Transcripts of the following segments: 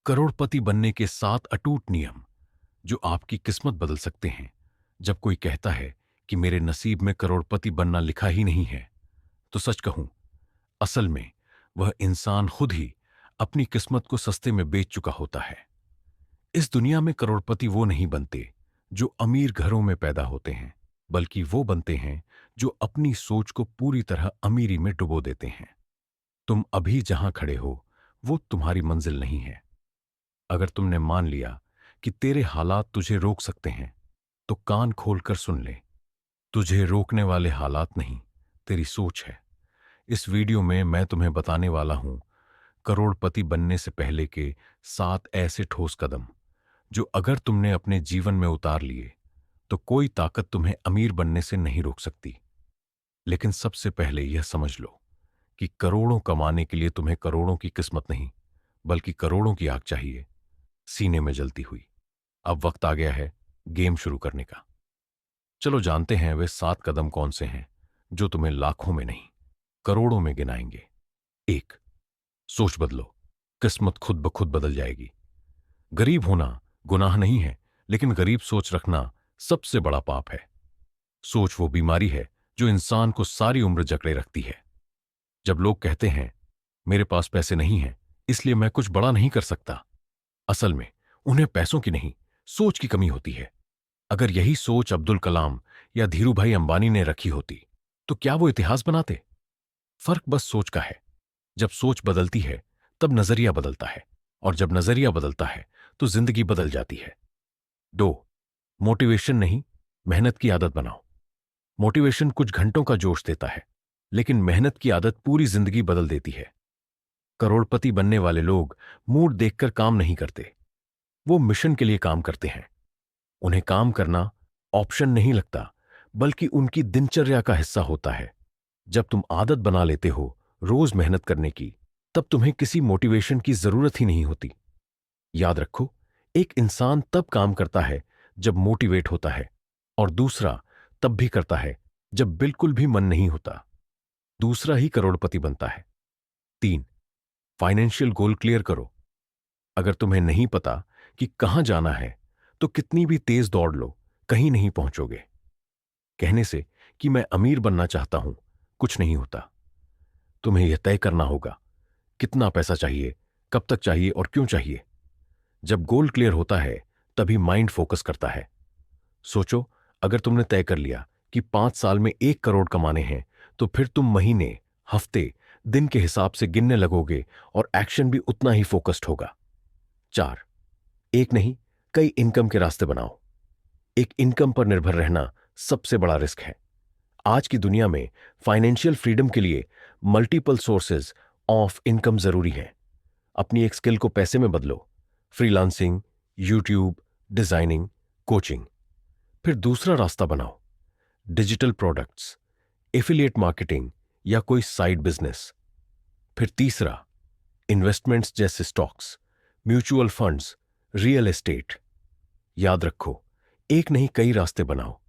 करोड़पति बनने के 7 अटूट नियम जो आपकी किस्मत बदल सकते हैं। जब कोई कहता है कि मेरे नसीब में करोड़पति बनना लिखा ही नहीं है, तो सच कहूं, असल में वह इंसान खुद ही अपनी किस्मत को सस्ते में बेच चुका होता है। इस दुनिया में करोड़पति वो नहीं बनते जो अमीर घरों में पैदा होते हैं, बल्कि वो बनते हैं जो अपनी सोच को पूरी तरह अमीरी में डुबो देते हैं। तुम अभी जहां खड़े हो, वो तुम्हारी मंजिल नहीं है। अगर तुमने मान लिया कि तेरे हालात तुझे रोक सकते हैं, तो कान खोलकर सुन ले। तुझे रोकने वाले हालात नहीं, तेरी सोच है। इस वीडियो में मैं तुम्हें बताने वाला हूं करोड़पति बनने से पहले के 7 ऐसे ठोस कदम जो अगर तुमने अपने जीवन में उतार लिए, तो कोई ताकत तुम्हें अमीर बनने से नहीं रोक सकती। लेकिन सबसे पहले यह समझ लो कि करोड़ों कमाने के लिए तुम्हें करोड़ों की किस्मत नहीं, बल्कि करोड़ों की आग चाहिए, सीने में जलती हुई। अब वक्त आ गया है गेम शुरू करने का। चलो जानते हैं वे 7 कदम कौन से हैं जो तुम्हें लाखों में नहीं, करोड़ों में गिनाएंगे। 1, सोच बदलो, किस्मत खुद ब खुद बदल जाएगी। गरीब होना गुनाह नहीं है, लेकिन गरीब सोच रखना सबसे बड़ा पाप है। सोच वो बीमारी है जो इंसान को सारी उम्र जकड़े रखती है। जब लोग कहते हैं मेरे पास पैसे नहीं हैं, इसलिए मैं कुछ बड़ा नहीं कर सकता, असल में उन्हें पैसों की नहीं, सोच की कमी होती है। अगर यही सोच अब्दुल कलाम या धीरूभाई अंबानी ने रखी होती, तो क्या वो इतिहास बनाते? फर्क बस सोच का है। जब सोच बदलती है, तब नजरिया बदलता है, और जब नजरिया बदलता है, तो जिंदगी बदल जाती है। 2, मोटिवेशन नहीं, मेहनत की आदत बनाओ। मोटिवेशन कुछ घंटों का जोश देता है, लेकिन मेहनत की आदत पूरी जिंदगी बदल देती है। करोड़पति बनने वाले लोग मूड देखकर काम नहीं करते, वो मिशन के लिए काम करते हैं। उन्हें काम करना ऑप्शन नहीं लगता, बल्कि उनकी दिनचर्या का हिस्सा होता है। जब तुम आदत बना लेते हो रोज मेहनत करने की, तब तुम्हें किसी मोटिवेशन की जरूरत ही नहीं होती। याद रखो, एक इंसान तब काम करता है जब मोटिवेट होता है, और दूसरा तब भी करता है जब बिल्कुल भी मन नहीं होता। दूसरा ही करोड़पति बनता है। 3, फाइनेंशियल गोल क्लियर करो। अगर तुम्हें नहीं पता कि कहां जाना है, तो कितनी भी तेज दौड़ लो, कहीं नहीं पहुंचोगे। कहने से कि मैं अमीर बनना चाहता हूं, कुछ नहीं होता। तुम्हें यह तय करना होगा कितना पैसा चाहिए, कब तक चाहिए और क्यों चाहिए। जब गोल क्लियर होता है, तभी माइंड फोकस करता है। सोचो, अगर तुमने तय कर लिया कि 5 साल में 1 करोड़ कमाने हैं, तो फिर तुम महीने, हफ्ते, दिन के हिसाब से गिनने लगोगे, और एक्शन भी उतना ही फोकस्ड होगा। 4, एक नहीं, कई इनकम के रास्ते बनाओ। एक इनकम पर निर्भर रहना सबसे बड़ा रिस्क है। आज की दुनिया में फाइनेंशियल फ्रीडम के लिए मल्टीपल सोर्सेज ऑफ इनकम जरूरी है। अपनी एक स्किल को पैसे में बदलो, फ्रीलांसिंग, यूट्यूब, डिजाइनिंग, कोचिंग। फिर दूसरा रास्ता बनाओ, डिजिटल प्रोडक्ट्स, एफिलिएट मार्केटिंग या कोई साइड बिजनेस। फिर तीसरा, इन्वेस्टमेंट्स जैसे stocks, mutual funds, real estate. याद रखो, एक नहीं कई रास्ते बनाओ,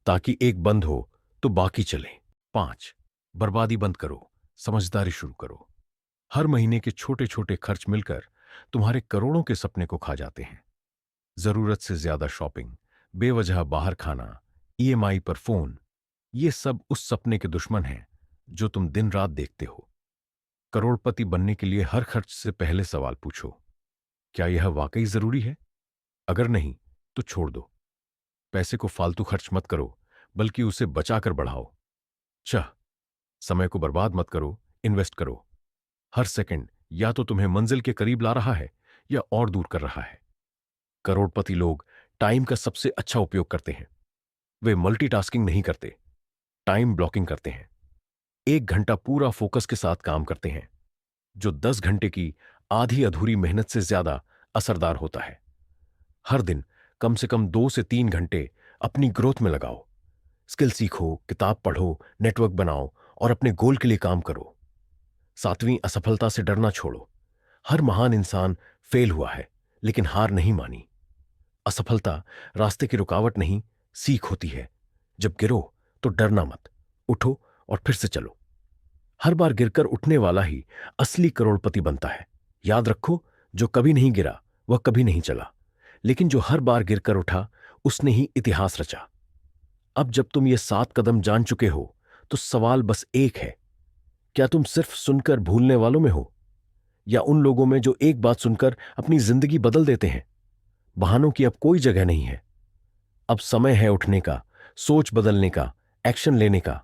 ताकि एक बंद हो तो बाकी चले। 5, बर्बादी बंद करो, समझदारी शुरू करो। हर महीने के छोटे छोटे खर्च मिलकर तुम्हारे करोड़ों के सपने को खा जाते हैं। जरूरत से ज्यादा शॉपिंग, बेवजह बाहर खाना, ईएमआई पर फोन, ये सब उस सपने के दुश्मन हैं जो तुम दिन रात देखते हो। करोड़पति बनने के लिए हर खर्च से पहले सवाल पूछो, क्या यह वाकई जरूरी है? अगर नहीं, तो छोड़ दो। पैसे को फालतू खर्च मत करो, बल्कि उसे बचाकर बढ़ाओ। छह, समय को बर्बाद मत करो, इन्वेस्ट करो। हर सेकंड या तो तुम्हें मंजिल के करीब ला रहा है या और दूर कर रहा है। करोड़पति लोग टाइम का सबसे अच्छा उपयोग करते हैं। वे मल्टीटास्किंग नहीं करते, टाइम ब्लॉकिंग करते हैं। 1 घंटा पूरा फोकस के साथ काम करते हैं, जो 10 घंटे की आधी अधूरी मेहनत से ज्यादा असरदार होता है। हर दिन कम से कम 2 से 3 घंटे अपनी ग्रोथ में लगाओ। स्किल सीखो, किताब पढ़ो, नेटवर्क बनाओ और अपने गोल के लिए काम करो। 7वीं, असफलता से डरना छोड़ो। हर महान इंसान फेल हुआ है, लेकिन हार नहीं मानी। असफलता रास्ते की रुकावट नहीं, सीख होती है। जब गिरो तो डरना मत, उठो और फिर से चलो। हर बार गिरकर उठने वाला ही असली करोड़पति बनता है। याद रखो, जो कभी नहीं गिरा वह कभी नहीं चला, लेकिन जो हर बार गिरकर उठा उसने ही इतिहास रचा। अब जब तुम ये 7 कदम जान चुके हो तो सवाल बस एक है, क्या तुम सिर्फ सुनकर भूलने वालों में हो, या उन लोगों में जो एक बात सुनकर अपनी जिंदगी बदल देते हैं? बहानों की अब कोई जगह नहीं है। अब समय है उठने का, सोच बदलने का, एक्शन लेने का।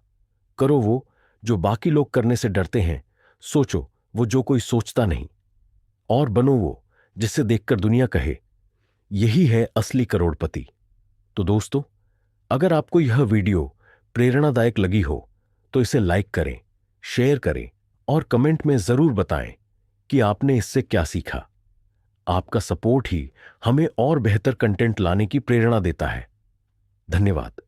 करो वो जो बाकी लोग करने से डरते हैं, सोचो वो जो कोई सोचता नहीं, और बनो वो जिसे देखकर दुनिया कहे यही है असली करोड़पति। तो दोस्तों, अगर आपको यह वीडियो प्रेरणादायक लगी हो तो इसे लाइक करें, शेयर करें और कमेंट में जरूर बताएं कि आपने इससे क्या सीखा। आपका सपोर्ट ही हमें और बेहतर कंटेंट लाने की प्रेरणा देता है। धन्यवाद।